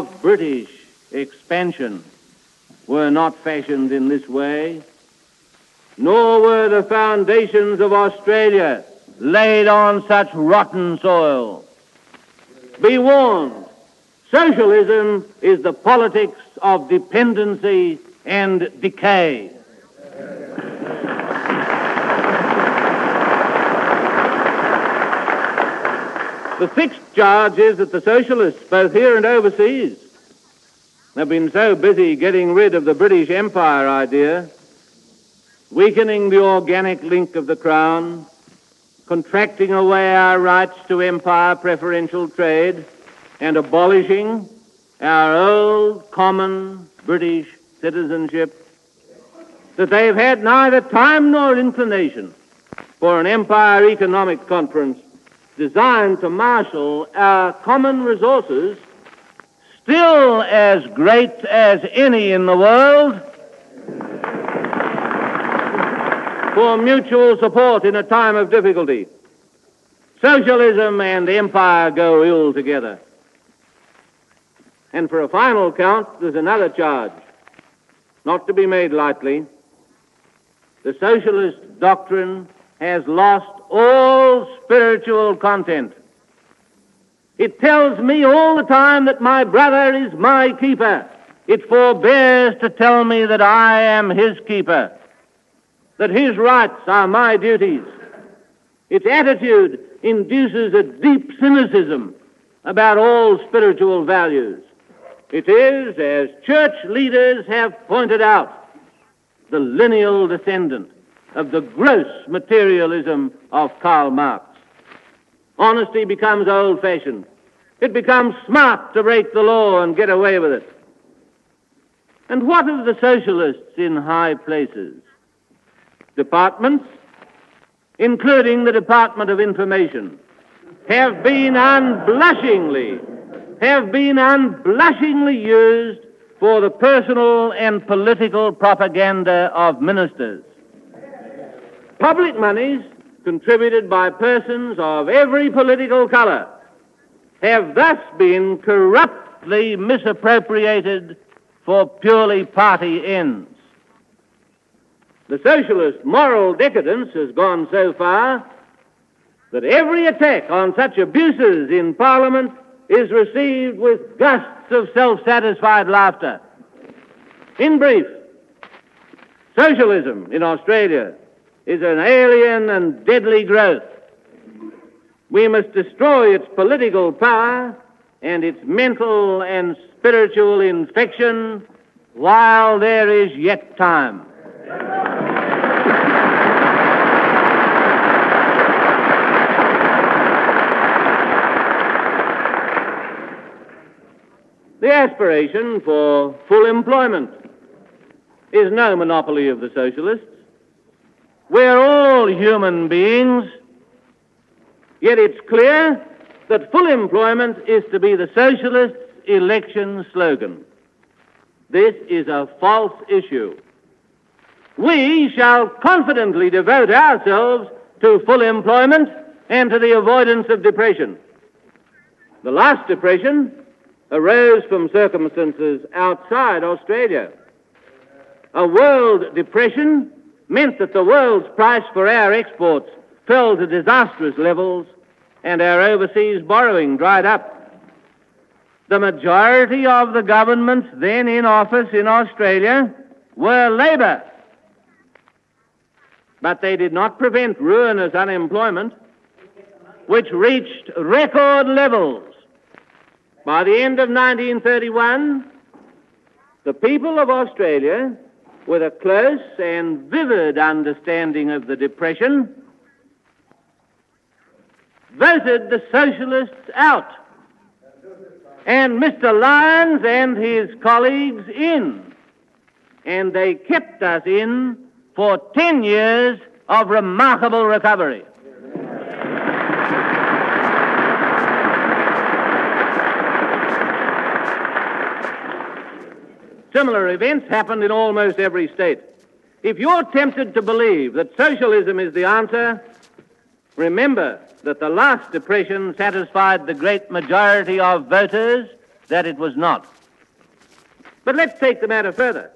of British expansion were not fashioned in this way, nor were the foundations of Australia laid on such rotten soil. Be warned, socialism is the politics of dependency and decay. The fixed charge is that the socialists, both here and overseas, have been so busy getting rid of the British Empire idea, weakening the organic link of the Crown, contracting away our rights to empire preferential trade, and abolishing our old common British citizenship, that they've had neither time nor inclination for an empire economic conference designed to marshal our common resources, still as great as any in the world, for mutual support in a time of difficulty. Socialism and empire go ill together. And for a final count, there's another charge, not to be made lightly. The socialist doctrine has lost all spiritual content. It tells me all the time that my brother is my keeper. It forbears to tell me that I am his keeper, that his rights are my duties. Its attitude induces a deep cynicism about all spiritual values. It is, as church leaders have pointed out, the lineal descendant of the gross materialism of Karl Marx. Honesty becomes old-fashioned. It becomes smart to break the law and get away with it. And what of the socialists in high places? Departments, including the Department of Information, have been unblushingly used for the personal and political propaganda of ministers. Public monies contributed by persons of every political color have thus been corruptly misappropriated for purely party ends. The socialist moral decadence has gone so far that every attack on such abuses in Parliament is received with gusts of self-satisfied laughter. In brief, socialism in Australia is an alien and deadly growth. We must destroy its political power and its mental and spiritual infection while there is yet time. The aspiration for full employment is no monopoly of the socialists. We're all human beings, yet it's clear that full employment is to be the socialists' election slogan. This is a false issue. We shall confidently devote ourselves to full employment and to the avoidance of depression. The last depression arose from circumstances outside Australia. A world depression meant that the world's price for our exports fell to disastrous levels and our overseas borrowing dried up. The majority of the governments then in office in Australia were Labor, but they did not prevent ruinous unemployment, which reached record levels. By the end of 1931, the people of Australia, with a close and vivid understanding of the Depression, voted the socialists out, and Mr. Lyons and his colleagues in, and they kept us in for 10 years of remarkable recovery. Similar events happened in almost every state. If you're tempted to believe that socialism is the answer, remember that the last depression satisfied the great majority of voters that it was not. But let's take the matter further.